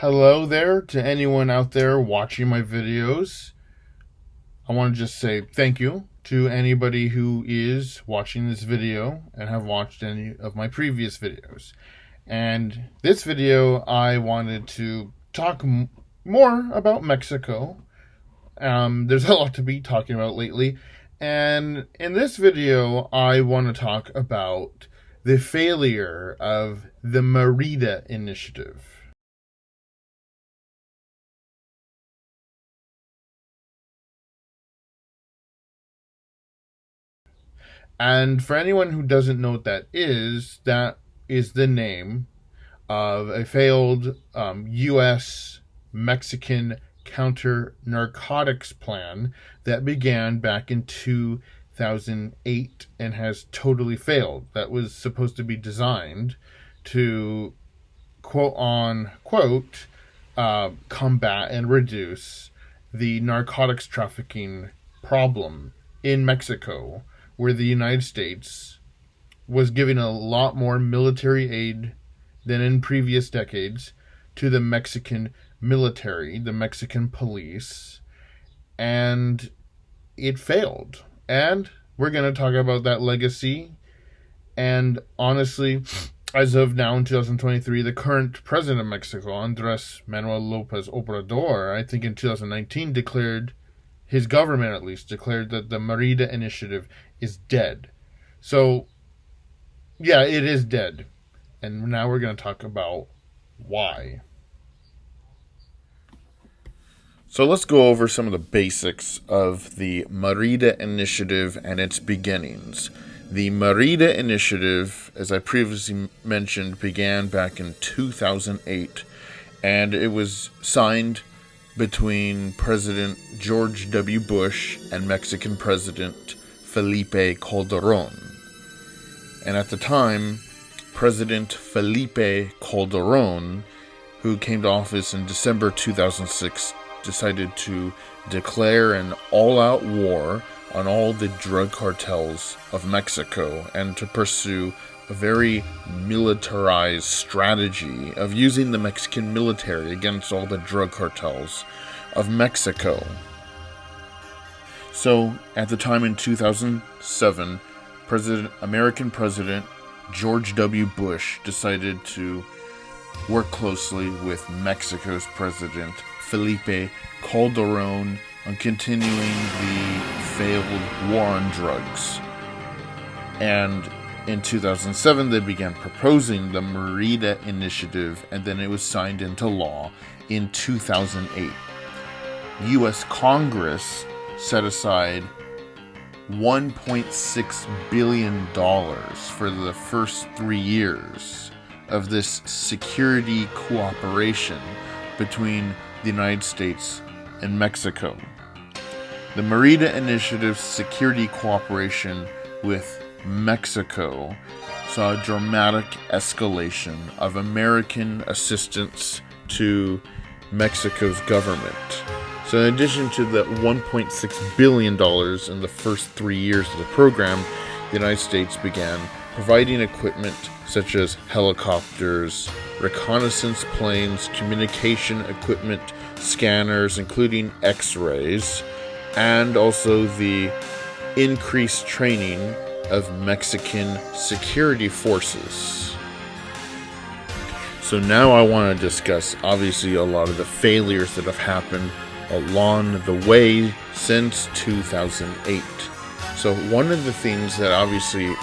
Hello there to anyone out there watching my videos. I want to just say thank you to anybody who is watching this video and have watched any of my previous videos. And this video, I wanted to talk more about Mexico. There's a lot to be talking about lately. And in this video, I want to talk about the failure of the Merida Initiative. And for anyone who doesn't know what that is the name of a failed U.S. Mexican counter-narcotics plan that began back in 2008 and has totally failed. That was supposed to be designed to, quote-unquote, combat and reduce the narcotics trafficking problem in Mexico, where the United States was giving a lot more military aid than in previous decades to the Mexican military, the Mexican police, and it failed. And we're going to talk about that legacy. And honestly, as of now in 2023, the current president of Mexico, Andres Manuel Lopez Obrador, I think in 2019 declared, his government at least, declared that the Merida Initiative is dead. So, yeah, it is dead. And now we're going to talk about why. So let's go over some of the basics of the Merida Initiative and its beginnings. The Merida Initiative, as I previously mentioned, began back in 2008, and it was signed between President George W. Bush and Mexican President Felipe Calderon. And at the time, President Felipe Calderon, who came to office in December 2006, decided to declare an all-out war on all the drug cartels of Mexico and to pursue a very militarized strategy of using the Mexican military against all the drug cartels of Mexico. So, at the time in 2007, American President George W. Bush decided to work closely with Mexico's President Felipe Calderon on continuing the failed war on drugs. And in 2007, they began proposing the Merida Initiative, and then it was signed into law in 2008. U.S. Congress set aside $1.6 billion for the first 3 years of this security cooperation between the United States and Mexico. The Merida Initiative's security cooperation with Mexico saw a dramatic escalation of American assistance to Mexico's government. So in addition to the $1.6 billion in the first 3 years of the program, the United States began providing equipment such as helicopters, reconnaissance planes, communication equipment, scanners, including X-rays, and also the increased training of Mexican security forces. So now I want to discuss, obviously, a lot of the failures that have happened along the way since 2008. So one of the things that obviously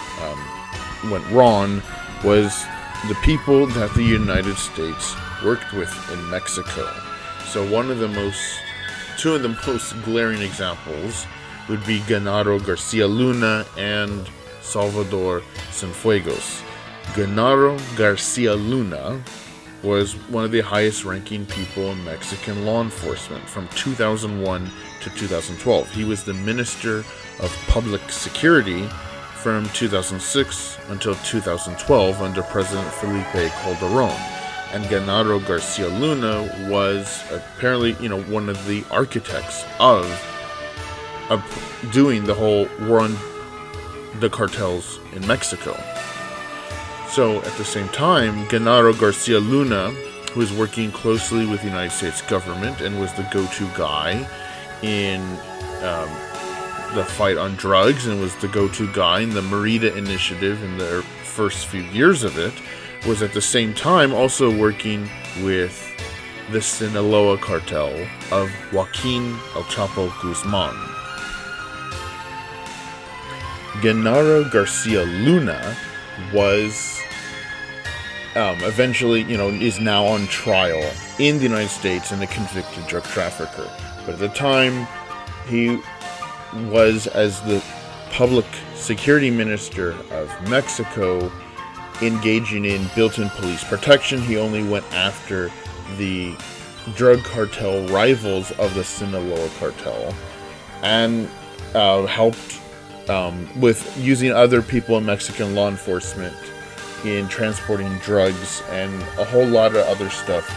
went wrong was the people that the United States worked with in Mexico. So two of the most glaring examples would be Genaro Garcia Luna and Salvador Cienfuegos. Genaro Garcia Luna was one of the highest ranking people in Mexican law enforcement from 2001 to 2012. He was the Minister of Public Security from 2006 until 2012 under President Felipe Calderon. And Genaro Garcia Luna was apparently, one of the architects of doing the whole war on the cartels in Mexico. So at the same time, Genaro Garcia Luna who was working closely with the United States government and was the go-to guy in the fight on drugs, and was the go-to guy in the Merida Initiative in the first few years of it, was at the same time also working with the Sinaloa cartel of Joaquin El Chapo Guzman. Genaro Garcia Luna was eventually, is now on trial in the United States and a convicted drug trafficker. But at the time, he was, as the public security minister of Mexico, engaging in built-in police protection. He only went after the drug cartel rivals of the Sinaloa cartel, and helped with using other people in Mexican law enforcement in transporting drugs and a whole lot of other stuff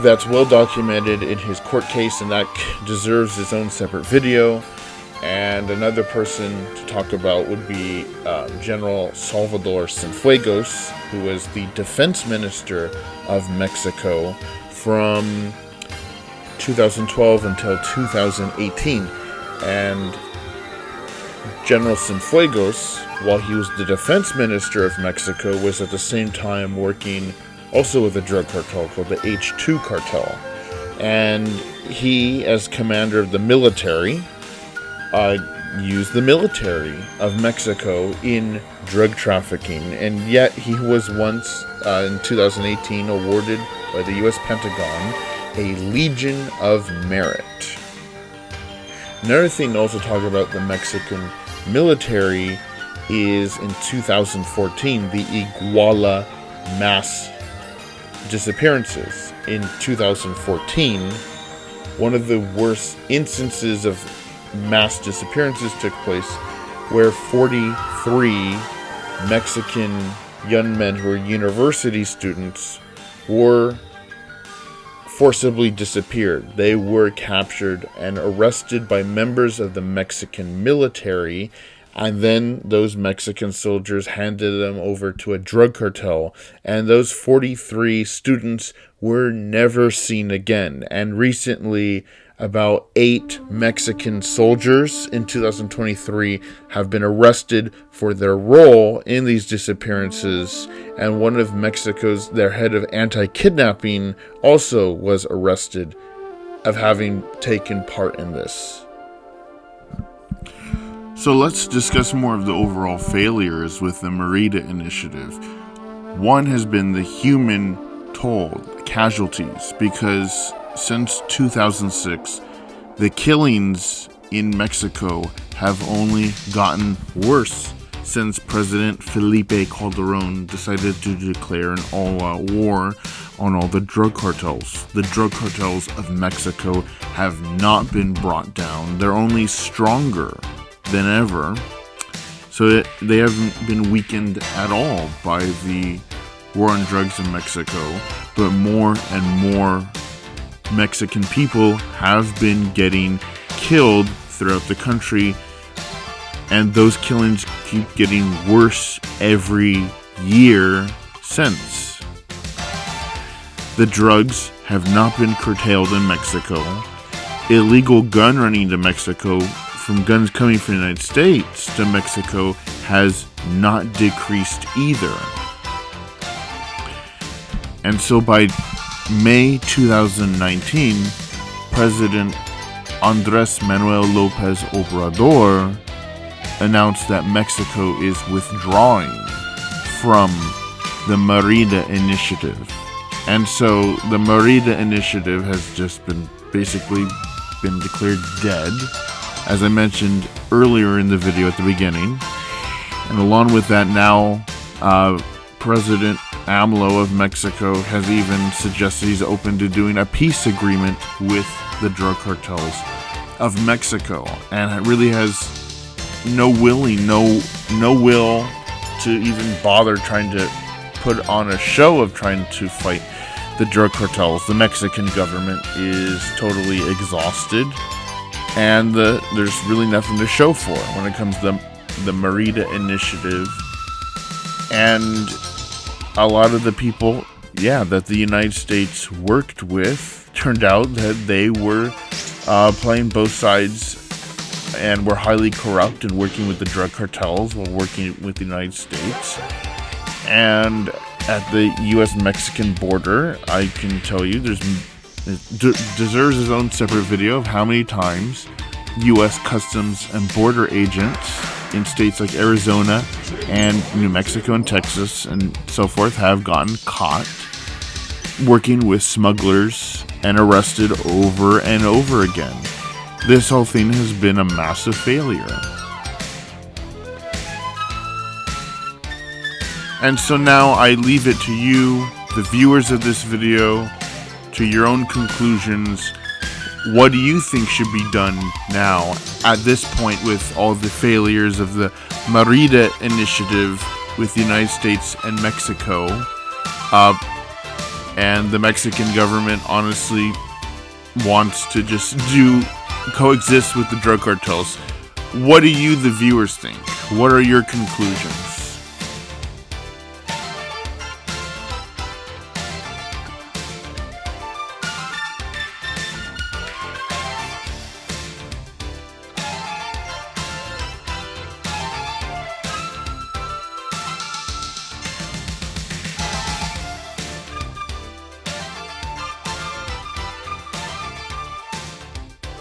that's well documented in his court case, and that deserves its own separate video. And another person to talk about would be General Salvador Cienfuegos, who was the defense minister of Mexico from 2012 until 2018. And General Cienfuegos, while he was the defense minister of Mexico, was at the same time working also with a drug cartel called the H2 cartel. And he, as commander of the military, used the military of Mexico in drug trafficking. And yet he was once, in 2018, awarded by the U.S. Pentagon a Legion of Merit. Another thing to also talk about the Mexican military is in 2014, the Iguala mass disappearances. In 2014, one of the worst instances of mass disappearances took place, where 43 Mexican young men who were university students were forcibly disappeared. They were captured and arrested by members of the Mexican military, and then those Mexican soldiers handed them over to a drug cartel, and those 43 students were never seen again. And recently, about 8 Mexican soldiers in 2023 have been arrested for their role in these disappearances, and one of Mexico's, their head of anti-kidnapping, also was arrested of having taken part in this. So let's discuss more of the overall failures with the Merida Initiative. One has been the human toll, casualties, because since 2006, the killings in Mexico have only gotten worse since President Felipe Calderon decided to declare an all-out war on all the drug cartels. The drug cartels of Mexico have not been brought down. They're only stronger than ever. So they haven't been weakened at all by the war on drugs in Mexico, but more and more Mexican people have been getting killed throughout the country, and those killings keep getting worse every year since. The drugs have not been curtailed in Mexico. Illegal gun running to Mexico from guns coming from the United States to Mexico has not decreased either. And so by May 2019, President Andrés Manuel López Obrador announced that Mexico is withdrawing from the Merida Initiative. And so the Merida Initiative has just been basically been declared dead, as I mentioned earlier in the video at the beginning. And along with that, now President AMLO of Mexico has even suggested he's open to doing a peace agreement with the drug cartels of Mexico, and it really has no will to even bother trying to put on a show of trying to fight the drug cartels. The Mexican government is totally exhausted, and there's really nothing to show for it when it comes to the Merida Initiative. And a lot of the people that the United States worked with, turned out that they were playing both sides and were highly corrupt and working with the drug cartels while working with the United States. And at the U.S.-Mexican border, I can tell you it deserves its own separate video of how many times U.S. Customs and Border agents in states like Arizona and New Mexico and Texas and so forth have gotten caught working with smugglers and arrested over and over again. This whole thing has been a massive failure. And so now I leave it to you, the viewers of this video, to your own conclusions. What do you think should be done now at this point with all the failures of the Merida Initiative with the United States and Mexico? And the Mexican government honestly wants to just coexist with the drug cartels. What do you, the viewers, think? What are your conclusions?